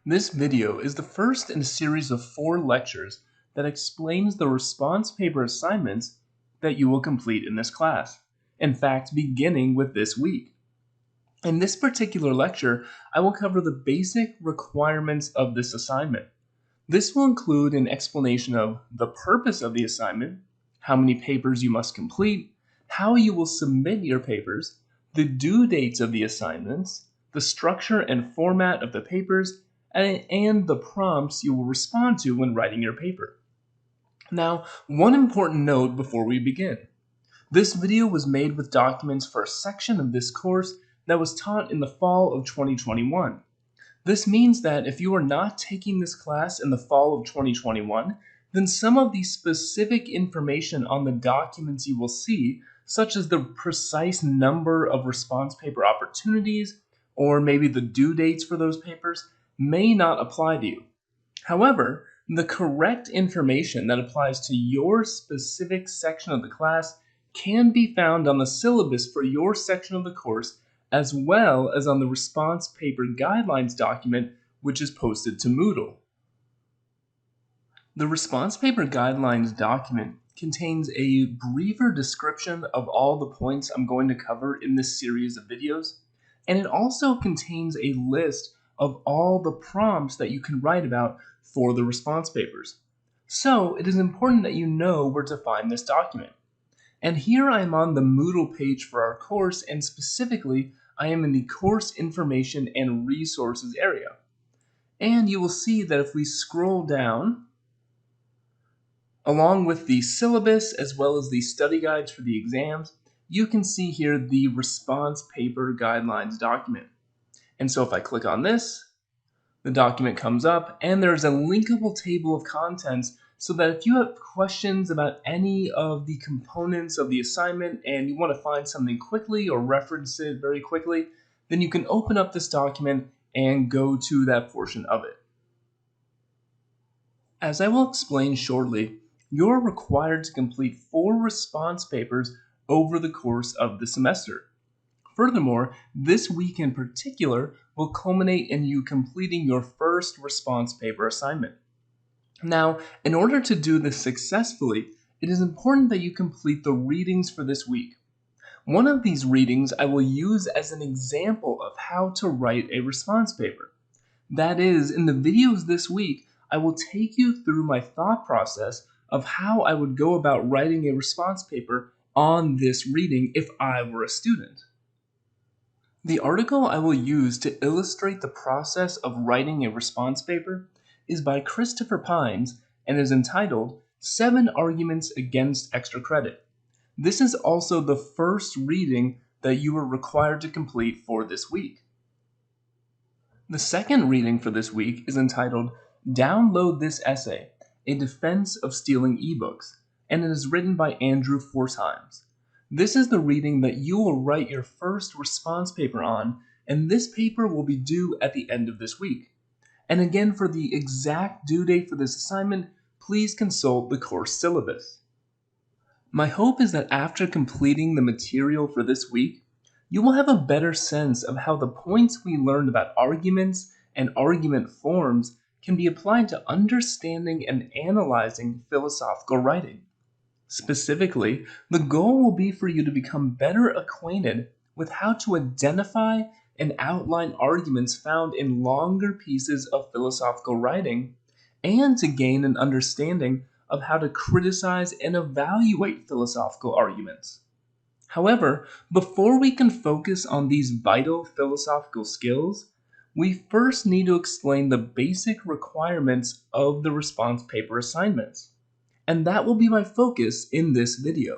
This video is the first in a series of 4 lectures that explains the response paper assignments that you will complete in this class. In fact, beginning with this week. In this particular lecture, I will cover the basic requirements of this assignment. This will include an explanation of the purpose of the assignment, how many papers you must complete, how you will submit your papers, the due dates of the assignments, the structure and format of the papers, and the prompts you will respond to when writing your paper. Now, one important note before we begin. This video was made with documents for a section of this course that was taught in the fall of 2021. This means that if you are not taking this class in the fall of 2021, then some of the specific information on the documents you will see, such as the precise number of response paper opportunities, or maybe the due dates for those papers, may not apply to you. However, the correct information that applies to your specific section of the class can be found on the syllabus for your section of the course, as well as on the response paper guidelines document, which is posted to Moodle. The response paper guidelines document contains a briefer description of all the points I'm going to cover in this series of videos, and it also contains a list of all the prompts that you can write about for the response papers. So it is important that you know where to find this document. And here I am on the Moodle page for our course, and specifically I am in the course information and resources area. And you will see that if we scroll down, along with the syllabus as well as the study guides for the exams, you can see here the response paper guidelines document. And so if I click on this, the document comes up and there's a linkable table of contents so that if you have questions about any of the components of the assignment and you want to find something quickly or reference it very quickly, then you can open up this document and go to that portion of it. As I will explain shortly, you're required to complete 4 response papers over the course of the semester. Furthermore, this week in particular will culminate in you completing your first response paper assignment. Now, in order to do this successfully, it is important that you complete the readings for this week. One of these readings I will use as an example of how to write a response paper. That is, in the videos this week, I will take you through my thought process of how I would go about writing a response paper on this reading if I were a student. The article I will use to illustrate the process of writing a response paper is by Christopher Pines and is entitled 7 Arguments Against Extra Credit. This is also the first reading that you are required to complete for this week. The second reading for this week is entitled Download This Essay, A Defense of Stealing eBooks, and it is written by Andrew Forsheims. This is the reading that you will write your first response paper on, and this paper will be due at the end of this week. And again, for the exact due date for this assignment, please consult the course syllabus. My hope is that after completing the material for this week, you will have a better sense of how the points we learned about arguments and argument forms can be applied to understanding and analyzing philosophical writing. Specifically, the goal will be for you to become better acquainted with how to identify and outline arguments found in longer pieces of philosophical writing, and to gain an understanding of how to criticize and evaluate philosophical arguments. However, before we can focus on these vital philosophical skills, we first need to explain the basic requirements of the response paper assignments. And that will be my focus in this video.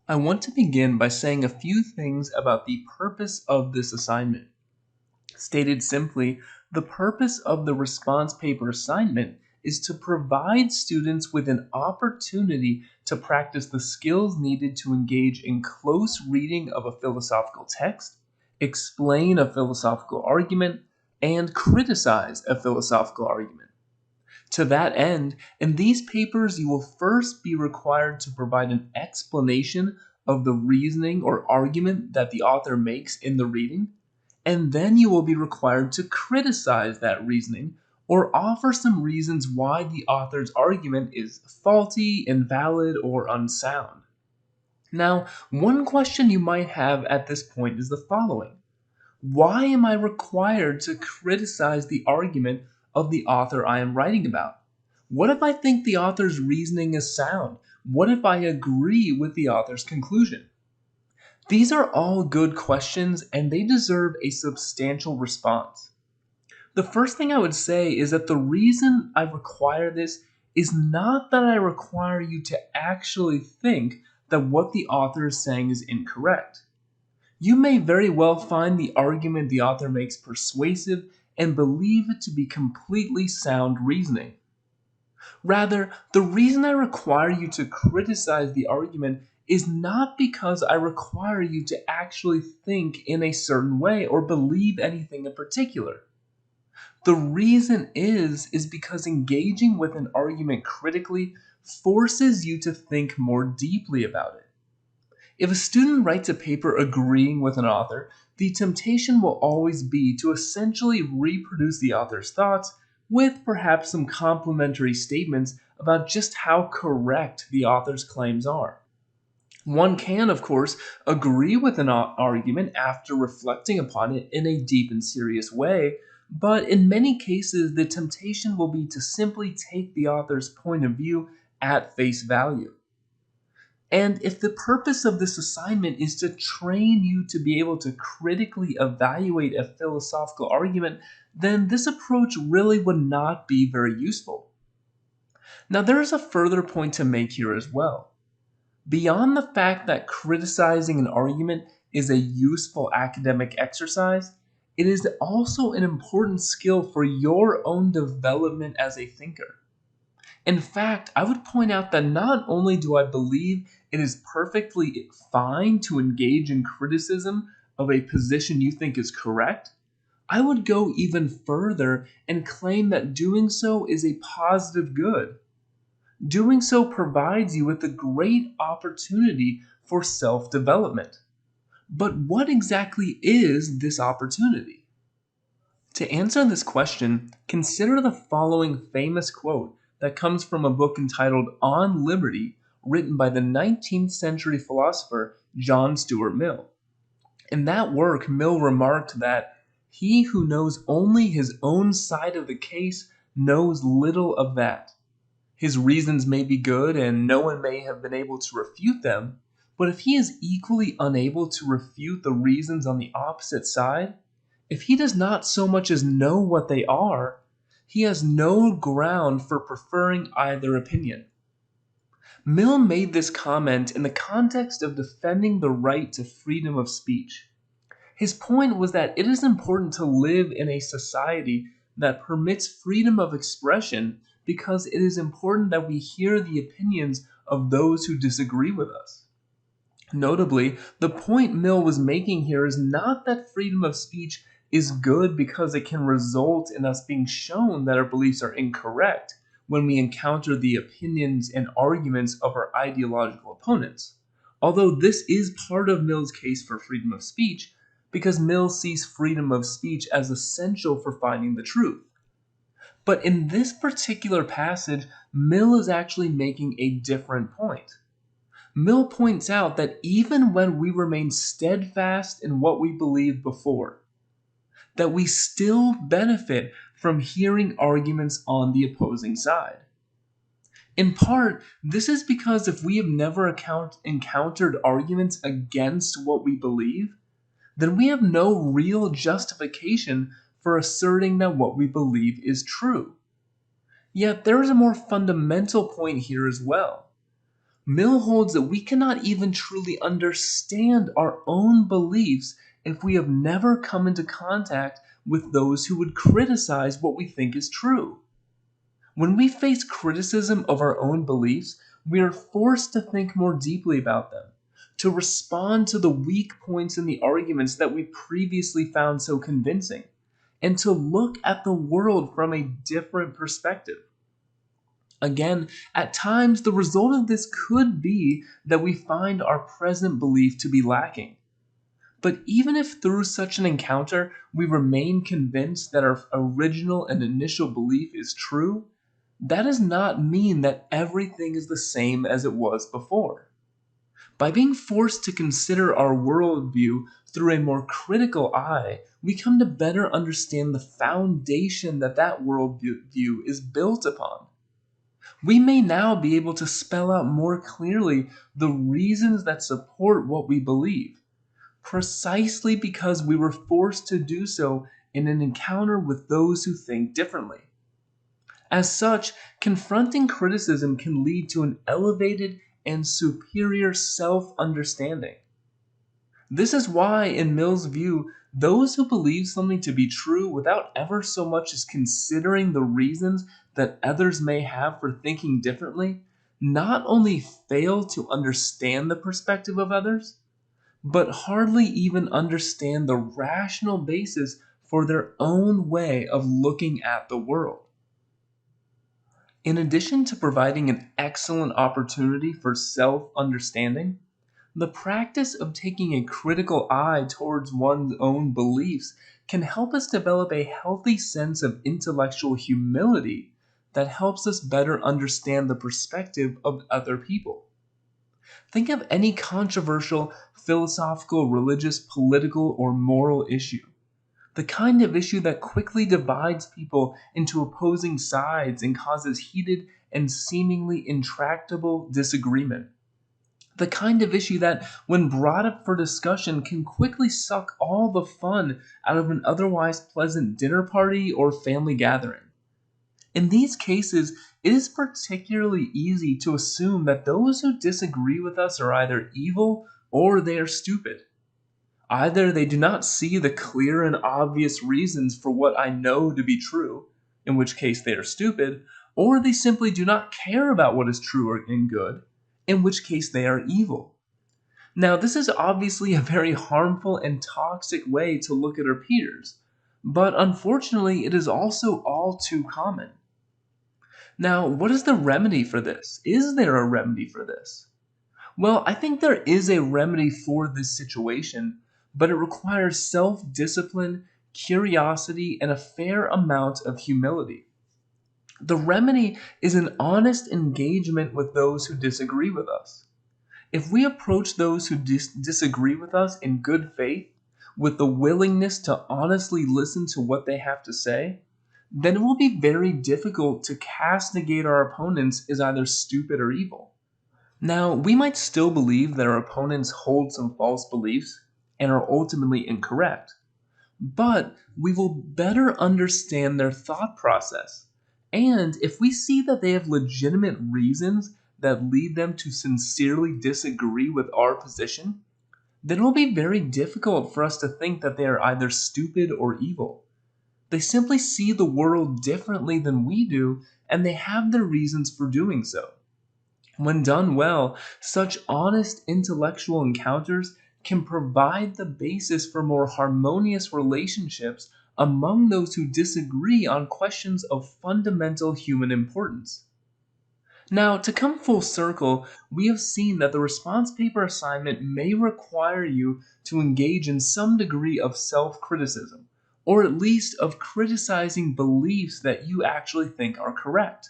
I want to begin by saying a few things about the purpose of this assignment. Stated simply, the purpose of the response paper assignment is to provide students with an opportunity to practice the skills needed to engage in close reading of a philosophical text, explain a philosophical argument, and criticize a philosophical argument. To that end, in these papers, you will first be required to provide an explanation of the reasoning or argument that the author makes in the reading, and then you will be required to criticize that reasoning or offer some reasons why the author's argument is faulty, invalid, or unsound. Now, one question you might have at this point is the following: why am I required to criticize the argument of the author I am writing about? What if I think the author's reasoning is sound? What if I agree with the author's conclusion? These are all good questions and they deserve a substantial response. The first thing I would say is that the reason I require this is not that I require you to actually think that what the author is saying is incorrect. You may very well find the argument the author makes persuasive and believe it to be completely sound reasoning. Rather, the reason I require you to criticize the argument is not because I require you to actually think in a certain way or believe anything in particular. The reason is because engaging with an argument critically forces you to think more deeply about it. If a student writes a paper agreeing with an author, the temptation will always be to essentially reproduce the author's thoughts with perhaps some complimentary statements about just how correct the author's claims are. One can, of course, agree with an argument after reflecting upon it in a deep and serious way, but in many cases, the temptation will be to simply take the author's point of view at face value. And if the purpose of this assignment is to train you to be able to critically evaluate a philosophical argument, then this approach really would not be very useful. Now, there is a further point to make here as well. Beyond the fact that criticizing an argument is a useful academic exercise, it is also an important skill for your own development as a thinker. In fact, I would point out that not only do I believe it is perfectly fine to engage in criticism of a position you think is correct, I would go even further and claim that doing so is a positive good. Doing so provides you with a great opportunity for self-development. But what exactly is this opportunity? To answer this question, consider the following famous quote that comes from a book entitled On Liberty, written by the 19th century philosopher John Stuart Mill. In that work, Mill remarked that he who knows only his own side of the case knows little of that. His reasons may be good and no one may have been able to refute them, but if he is equally unable to refute the reasons on the opposite side, if he does not so much as know what they are, he has no ground for preferring either opinion. Mill made this comment in the context of defending the right to freedom of speech. His point was that it is important to live in a society that permits freedom of expression because it is important that we hear the opinions of those who disagree with us. Notably, the point Mill was making here is not that freedom of speech is good because it can result in us being shown that our beliefs are incorrect when we encounter the opinions and arguments of our ideological opponents. Although this is part of Mill's case for freedom of speech, because Mill sees freedom of speech as essential for finding the truth. But in this particular passage, Mill is actually making a different point. Mill points out that even when we remain steadfast in what we believed before, that we still benefit from hearing arguments on the opposing side. In part, this is because if we have never encountered arguments against what we believe, then we have no real justification for asserting that what we believe is true. Yet there is a more fundamental point here as well. Mill holds that we cannot even truly understand our own beliefs if we have never come into contact with those who would criticize what we think is true. When we face criticism of our own beliefs, we are forced to think more deeply about them, to respond to the weak points in the arguments that we previously found so convincing, and to look at the world from a different perspective. Again, at times the result of this could be that we find our present belief to be lacking. But even if through such an encounter we remain convinced that our original and initial belief is true, that does not mean that everything is the same as it was before. By being forced to consider our worldview through a more critical eye, we come to better understand the foundation that worldview is built upon. We may now be able to spell out more clearly the reasons that support what we believe, precisely because we were forced to do so in an encounter with those who think differently. As such, confronting criticism can lead to an elevated and superior self-understanding. This is why, in Mill's view, those who believe something to be true without ever so much as considering the reasons that others may have for thinking differently not only fail to understand the perspective of others, but hardly even understand the rational basis for their own way of looking at the world. In addition to providing an excellent opportunity for self-understanding, the practice of taking a critical eye towards one's own beliefs can help us develop a healthy sense of intellectual humility that helps us better understand the perspective of other people. Think of any controversial, philosophical, religious, political, or moral issue. The kind of issue that quickly divides people into opposing sides and causes heated and seemingly intractable disagreement. The kind of issue that, when brought up for discussion, can quickly suck all the fun out of an otherwise pleasant dinner party or family gathering. In these cases, it is particularly easy to assume that those who disagree with us are either evil or they are stupid. Either they do not see the clear and obvious reasons for what I know to be true, in which case they are stupid, or they simply do not care about what is true and good, in which case they are evil. Now, this is obviously a very harmful and toxic way to look at our peers, but unfortunately, it is also all too common. Now, what is the remedy for this? Is there a remedy for this? Well, I think there is a remedy for this situation, but it requires self-discipline, curiosity, and a fair amount of humility. The remedy is an honest engagement with those who disagree with us. If we approach those who disagree with us in good faith, with the willingness to honestly listen to what they have to say, then it will be very difficult to castigate our opponents as either stupid or evil. Now, we might still believe that our opponents hold some false beliefs and are ultimately incorrect, but we will better understand their thought process. And if we see that they have legitimate reasons that lead them to sincerely disagree with our position, then it will be very difficult for us to think that they are either stupid or evil. They simply see the world differently than we do, and they have their reasons for doing so. When done well, such honest intellectual encounters can provide the basis for more harmonious relationships among those who disagree on questions of fundamental human importance. Now, to come full circle, we have seen that the response paper assignment may require you to engage in some degree of self-criticism, or at least of criticizing beliefs that you actually think are correct.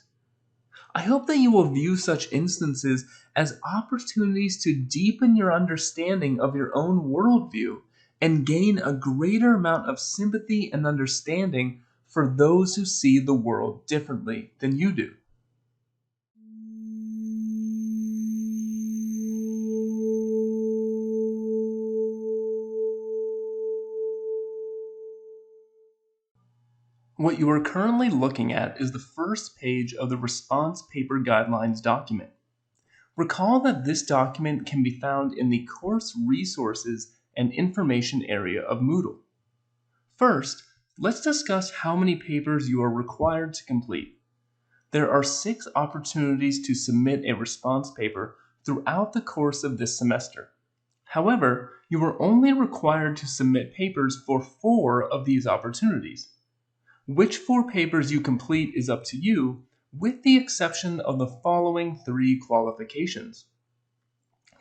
I hope that you will view such instances as opportunities to deepen your understanding of your own worldview and gain a greater amount of sympathy and understanding for those who see the world differently than you do. What you are currently looking at is the first page of the Response Paper Guidelines document. Recall that this document can be found in the Course Resources and Information area of Moodle. First, let's discuss how many papers you are required to complete. There are 6 opportunities to submit a response paper throughout the course of this semester. However, you are only required to submit papers for 4 of these opportunities. Which 4 papers you complete is up to you, with the exception of the following three qualifications.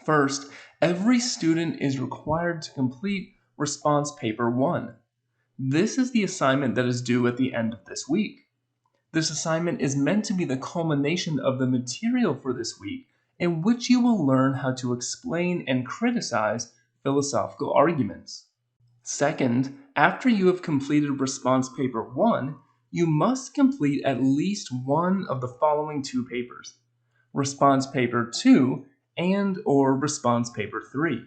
First, every student is required to complete response paper 1. This is the assignment that is due at the end of this week. This assignment is meant to be the culmination of the material for this week, in which you will learn how to explain and criticize philosophical arguments. Second, after you have completed response paper 1, you must complete at least one of the following two papers: response paper 2 and/or response paper 3.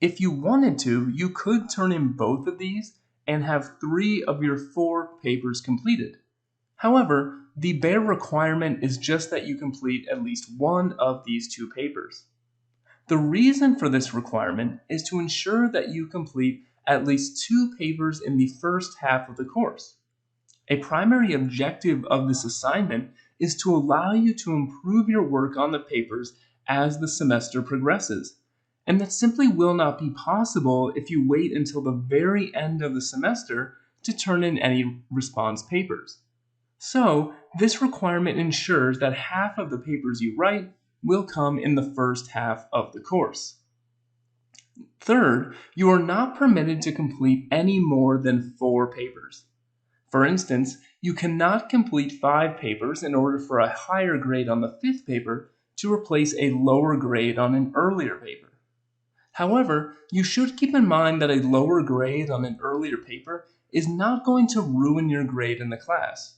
If you wanted to, you could turn in both of these and have 3 of your 4 papers completed. However, the bare requirement is just that you complete at least one of these 2 papers. The reason for this requirement is to ensure that you complete at least 2 papers in the first half of the course. A primary objective of this assignment is to allow you to improve your work on the papers as the semester progresses, and that simply will not be possible if you wait until the very end of the semester to turn in any response papers. So, this requirement ensures that half of the papers you write will come in the first half of the course. Third, you are not permitted to complete any more than 4 papers. For instance, you cannot complete 5 papers in order for a higher grade on the 5th paper to replace a lower grade on an earlier paper. However, you should keep in mind that a lower grade on an earlier paper is not going to ruin your grade in the class.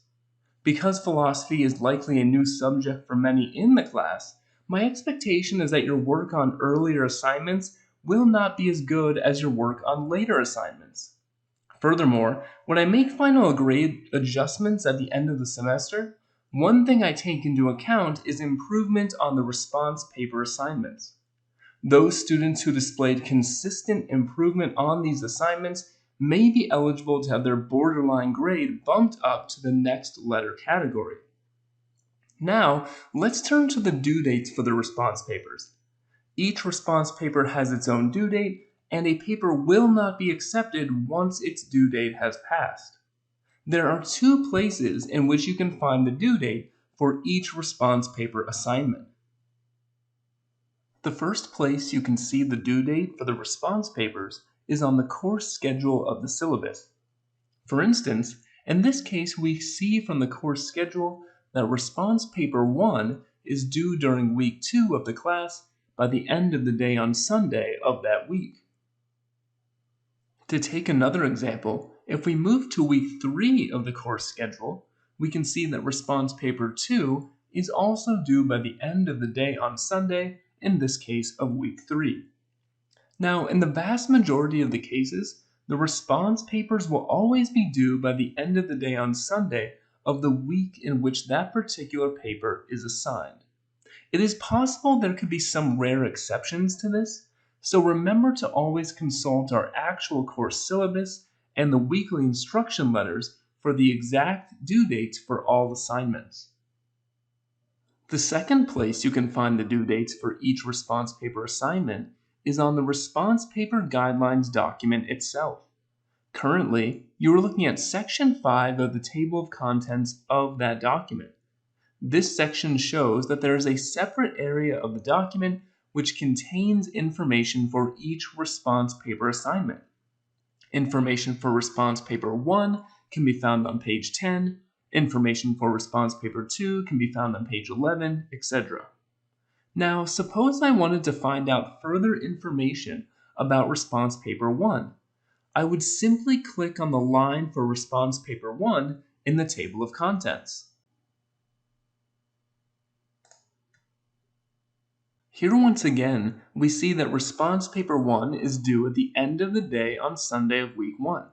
Because philosophy is likely a new subject for many in the class, my expectation is that your work on earlier assignments will not be as good as your work on later assignments. Furthermore, when I make final grade adjustments at the end of the semester, one thing I take into account is improvement on the response paper assignments. Those students who displayed consistent improvement on these assignments may be eligible to have their borderline grade bumped up to the next letter category. Now, let's turn to the due dates for the response papers. Each response paper has its own due date, and a paper will not be accepted once its due date has passed. There are 2 places in which you can find the due date for each response paper assignment. The first place you can see the due date for the response papers is on the course schedule of the syllabus. For instance, in this case we see from the course schedule that response paper 1 is due during week 2 of the class by the end of the day on Sunday of that week. To take another example, if we move to week 3 of the course schedule, we can see that response paper 2 is also due by the end of the day on Sunday, in this case of week 3. Now, in the vast majority of the cases, the response papers will always be due by the end of the day on Sunday of the week in which that particular paper is assigned. It is possible there could be some rare exceptions to this, so remember to always consult our actual course syllabus and the weekly instruction letters for the exact due dates for all assignments. The second place you can find the due dates for each response paper assignment is on the response paper guidelines document itself. Currently, you are looking at section 5 of the table of contents of that document. This section shows that there is a separate area of the document which contains information for each response paper assignment. Information for response paper 1 can be found on page 10, information for response paper 2 can be found on page 11, etc. Now, suppose I wanted to find out further information about response paper 1. I would simply click on the line for response paper 1 in the table of contents. Here once again, we see that response paper 1 is due at the end of the day on Sunday of week 1.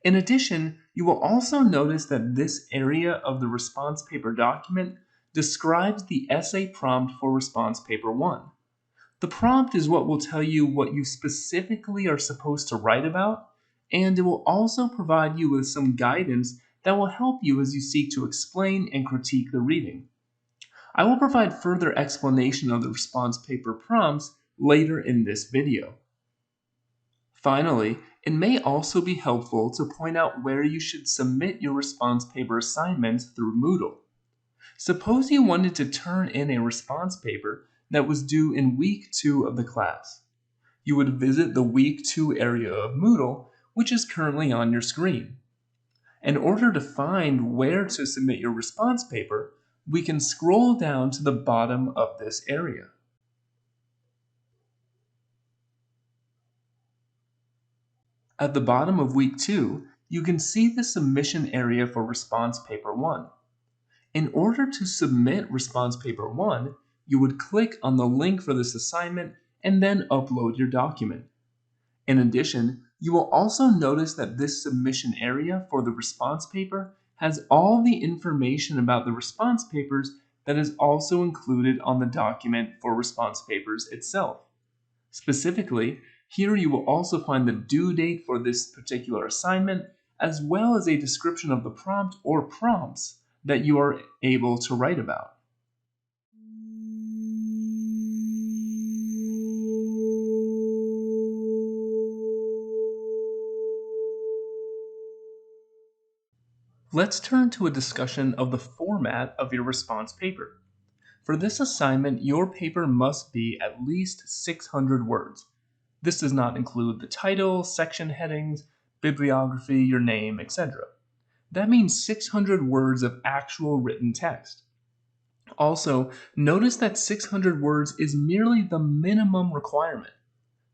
In addition, you will also notice that this area of the response paper document describes the essay prompt for response paper 1. The prompt is what will tell you what you specifically are supposed to write about, and it will also provide you with some guidance that will help you as you seek to explain and critique the reading. I will provide further explanation of the response paper prompts later in this video. Finally, it may also be helpful to point out where you should submit your response paper assignments through Moodle. Suppose you wanted to turn in a response paper that was due in week 2 of the class. You would visit the week 2 area of Moodle, which is currently on your screen. In order to find where to submit your response paper, we can scroll down to the bottom of this area. At the bottom of week 2, you can see the submission area for response paper 1. In order to submit response paper 1, you would click on the link for this assignment and then upload your document. In addition, you will also notice that this submission area for the response paper has all the information about the response papers that is also included on the document for response papers itself. Specifically, here you will also find the due date for this particular assignment, as well as a description of the prompt or prompts that you are able to write about. Let's turn to a discussion of the format of your response paper. For this assignment, your paper must be at least 600 words. This does not include the title, section headings, bibliography, your name, etc. That means 600 words of actual written text. Also, notice that 600 words is merely the minimum requirement.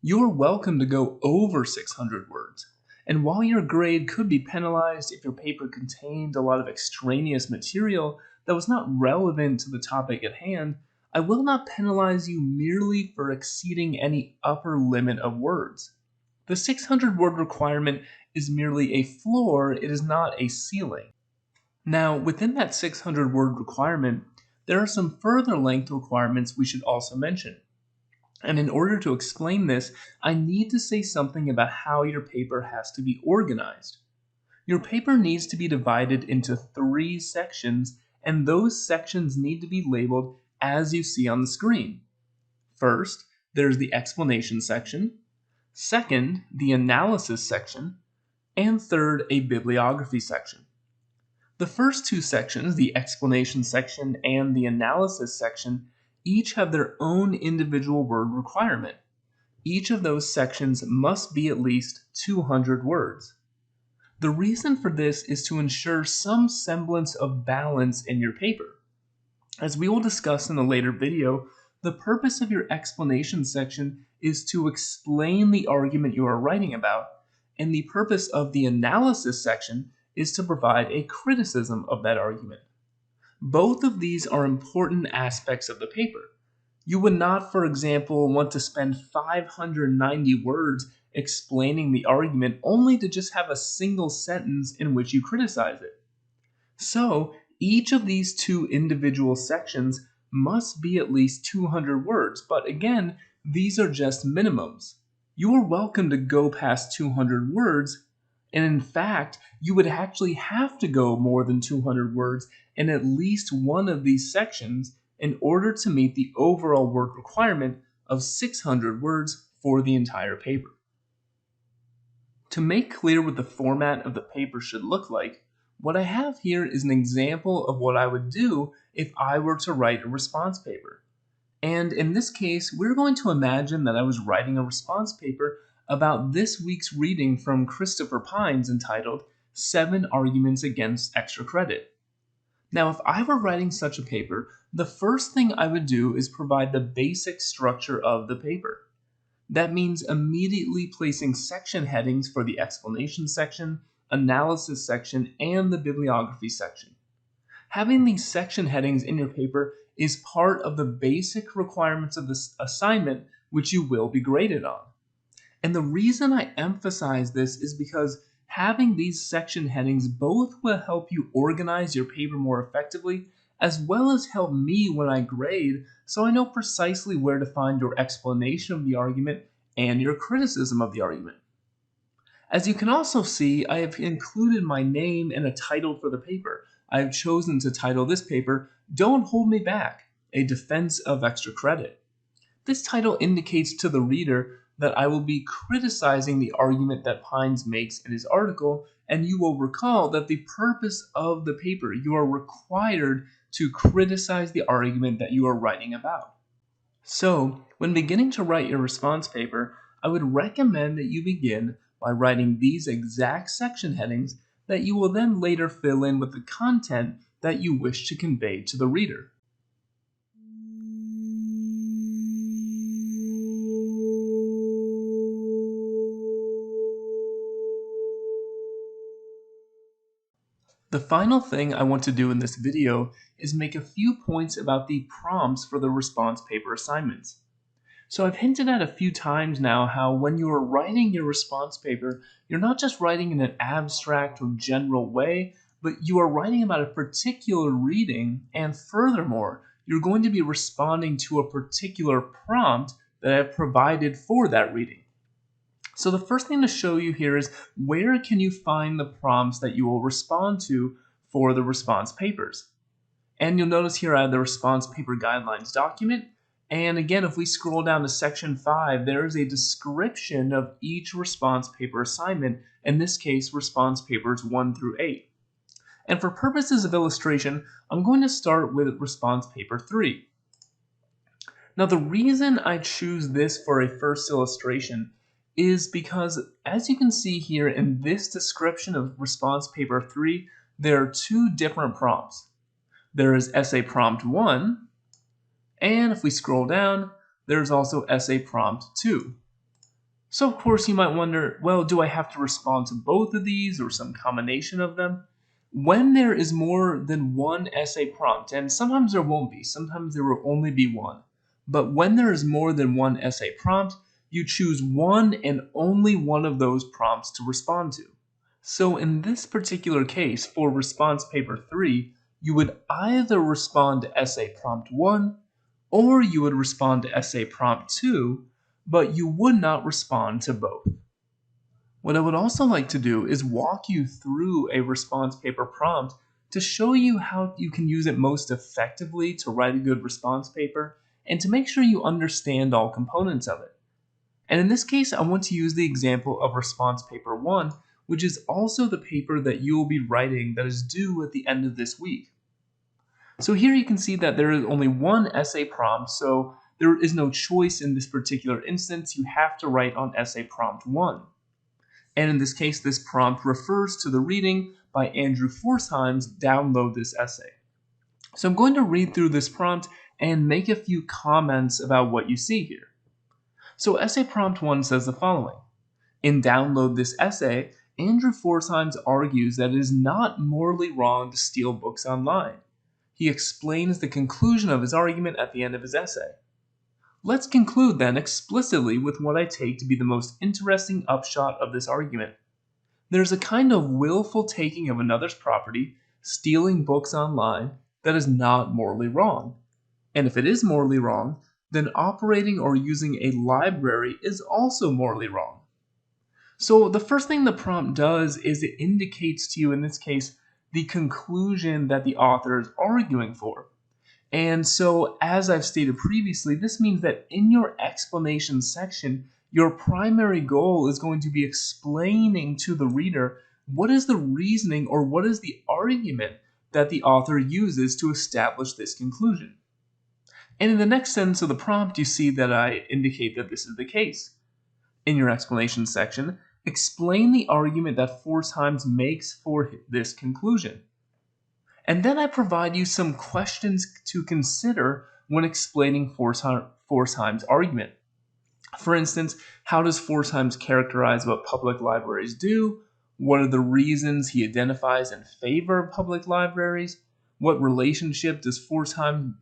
You are welcome to go over 600 words. And while your grade could be penalized if your paper contained a lot of extraneous material that was not relevant to the topic at hand, I will not penalize you merely for exceeding any upper limit of words. The 600 word requirement is merely a floor, it is not a ceiling. Now, within that 600 word requirement, there are some further length requirements we should also mention. And in order to explain this, I need to say something about how your paper has to be organized. Your paper needs to be divided into 3 sections, and those sections need to be labeled as you see on the screen. First, there's the explanation section. Second, the analysis section. And third, a bibliography section. The first 2 sections, the explanation section and the analysis section, each have their own individual word requirement. Each of those sections must be at least 200 words. The reason for this is to ensure some semblance of balance in your paper. As we will discuss in a later video, the purpose of your explanation section is to explain the argument you are writing about, and the purpose of the analysis section is to provide a criticism of that argument. Both of these are important aspects of the paper. You would not, for example, want to spend 590 words explaining the argument only to just have a single sentence in which you criticize it. So, each of these 2 individual sections must be at least 200 words, but again, these are just minimums. You are welcome to go past 200 words, and in fact, you would actually have to go more than 200 words in at least one of these sections in order to meet the overall word requirement of 600 words for the entire paper. To make clear what the format of the paper should look like, what I have here is an example of what I would do if I were to write a response paper. And in this case, we're going to imagine that I was writing a response paper about this week's reading from Christopher Pines entitled 7 Arguments Against Extra Credit. Now, if I were writing such a paper, the first thing I would do is provide the basic structure of the paper. That means immediately placing section headings for the explanation section, analysis section, and the bibliography section. Having these section headings in your paper is part of the basic requirements of this assignment, which you will be graded on. And the reason I emphasize this is because having these section headings both will help you organize your paper more effectively, as well as help me when I grade, so I know precisely where to find your explanation of the argument and your criticism of the argument. As you can also see, I have included my name and a title for the paper. I have chosen to title this paper, Don't Hold Me Back, A Defense of Extra Credit. This title indicates to the reader that I will be criticizing the argument that Pines makes in his article, and you will recall that the purpose of the paper, you are required to criticize the argument that you are writing about. So, when beginning to write your response paper, I would recommend that you begin by writing these exact section headings that you will then later fill in with the content that you wish to convey to the reader. The final thing I want to do in this video is make a few points about the prompts for the response paper assignments. So I've hinted at a few times now how when you are writing your response paper, you're not just writing in an abstract or general way, but you are writing about a particular reading, and furthermore, you're going to be responding to a particular prompt that I've provided for that reading. So the first thing to show you here is where can you find the prompts that you will respond to for the response papers. And you'll notice here I have the response paper guidelines document. And again, if we scroll down to section 5, there is a description of each response paper assignment, in this case, response papers 1 through 8. And for purposes of illustration, I'm going to start with response paper 3. Now the reason I choose this for a first illustration is because, as you can see here in this description of response paper 3, there are two different prompts. There is essay prompt 1, and if we scroll down, there's also essay prompt 2. So of course you might wonder, well, do I have to respond to both of these or some combination of them? When there is more than one essay prompt, and sometimes there won't be, sometimes there will only be one, but when there is more than one essay prompt, you choose one and only one of those prompts to respond to. So in this particular case, for response paper 3, you would either respond to essay prompt 1 or you would respond to essay prompt 2, but you would not respond to both. What I would also like to do is walk you through a response paper prompt to show you how you can use it most effectively to write a good response paper and to make sure you understand all components of it. And in this case, I want to use the example of response paper 1, which is also the paper that you will be writing that is due at the end of this week. So here you can see that there is only one essay prompt, so there is no choice in this particular instance. You have to write on essay prompt 1. And in this case, this prompt refers to the reading by Andrew Forsheim's Download This Essay. So I'm going to read through this prompt and make a few comments about what you see here. So essay prompt 1 says the following. In Download This Essay, Andrew Forsheim argues that it is not morally wrong to steal books online. He explains the conclusion of his argument at the end of his essay. Let's conclude then explicitly with what I take to be the most interesting upshot of this argument. There's a kind of willful taking of another's property, stealing books online, that is not morally wrong. And if it is morally wrong, then operating or using a library is also morally wrong. So the first thing the prompt does is it indicates to you, in this case, the conclusion that the author is arguing for. And so, as I've stated previously, this means that in your explanation section, your primary goal is going to be explaining to the reader what is the reasoning or what is the argument that the author uses to establish this conclusion. And in the next sentence of the prompt, you see that I indicate that this is the case. In your explanation section, explain the argument that Forsheim makes for this conclusion. And then I provide you some questions to consider when explaining Forsheim's argument. For instance, how does Forsheim characterize what public libraries do? What are the reasons he identifies in favor of public libraries? What relationship does Forsheim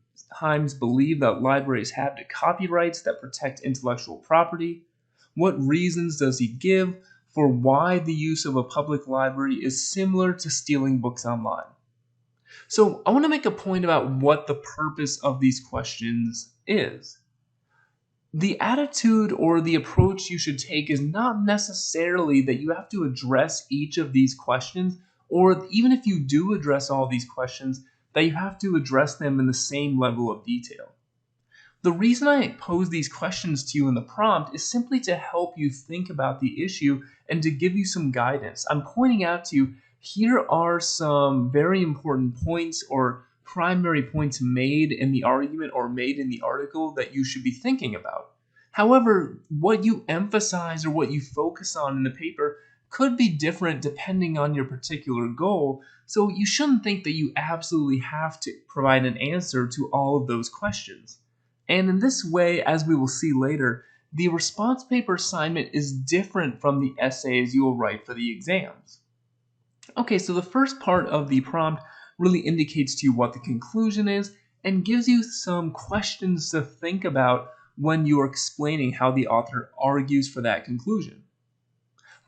believe that libraries have to copyrights that protect intellectual property? What reasons does he give for why the use of a public library is similar to stealing books online? So I want to make a point about what the purpose of these questions is. The attitude or the approach you should take is not necessarily that you have to address each of these questions, or even if you do address all these questions, that you have to address them in the same level of detail. The reason I pose these questions to you in the prompt is simply to help you think about the issue and to give you some guidance. I'm pointing out to you, here are some very important points or primary points made in the argument or made in the article that you should be thinking about. However, what you emphasize or what you focus on in the paper could be different depending on your particular goal, so you shouldn't think that you absolutely have to provide an answer to all of those questions. And in this way, as we will see later, the response paper assignment is different from the essays you will write for the exams. Okay, so the first part of the prompt really indicates to you what the conclusion is and gives you some questions to think about when you are explaining how the author argues for that conclusion.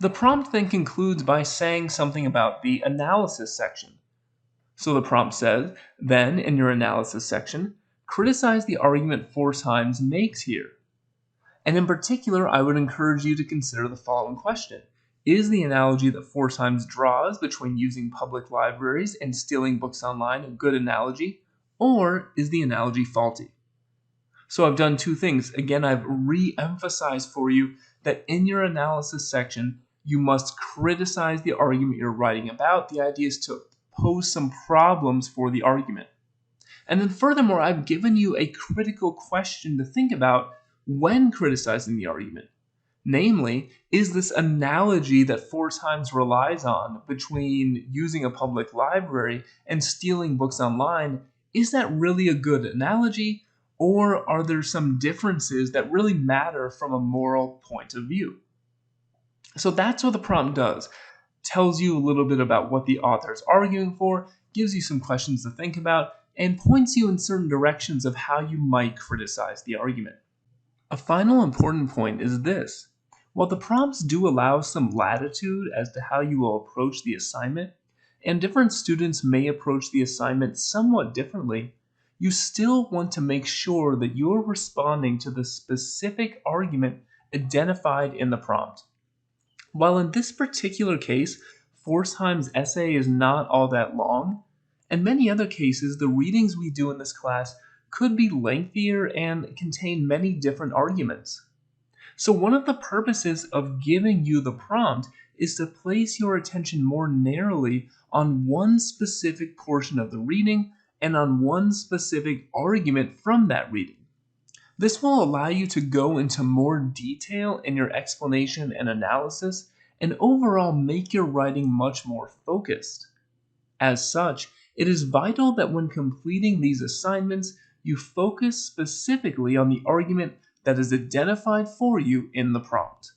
The prompt then concludes by saying something about the analysis section. So the prompt says, then in your analysis section, criticize the argument Forsheims makes here. And in particular, I would encourage you to consider the following question. Is the analogy that Forsheims draws between using public libraries and stealing books online a good analogy, or is the analogy faulty? So I've done two things. Again, I've re-emphasized for you that in your analysis section, you must criticize the argument you're writing about. The idea is to pose some problems for the argument. And then furthermore, I've given you a critical question to think about when criticizing the argument. Namely, is this analogy that Forsheims relies on between using a public library and stealing books online, is that really a good analogy, or are there some differences that really matter from a moral point of view? So that's what the prompt does. Tells you a little bit about what the author is arguing for, gives you some questions to think about, and points you in certain directions of how you might criticize the argument. A final important point is this. While the prompts do allow some latitude as to how you will approach the assignment, and different students may approach the assignment somewhat differently, you still want to make sure that you're responding to the specific argument identified in the prompt. While in this particular case, Forsheims' essay is not all that long, in many other cases, the readings we do in this class could be lengthier and contain many different arguments. So one of the purposes of giving you the prompt is to place your attention more narrowly on one specific portion of the reading and on one specific argument from that reading. This will allow you to go into more detail in your explanation and analysis and overall make your writing much more focused. As such, it is vital that when completing these assignments, you focus specifically on the argument that is identified for you in the prompt.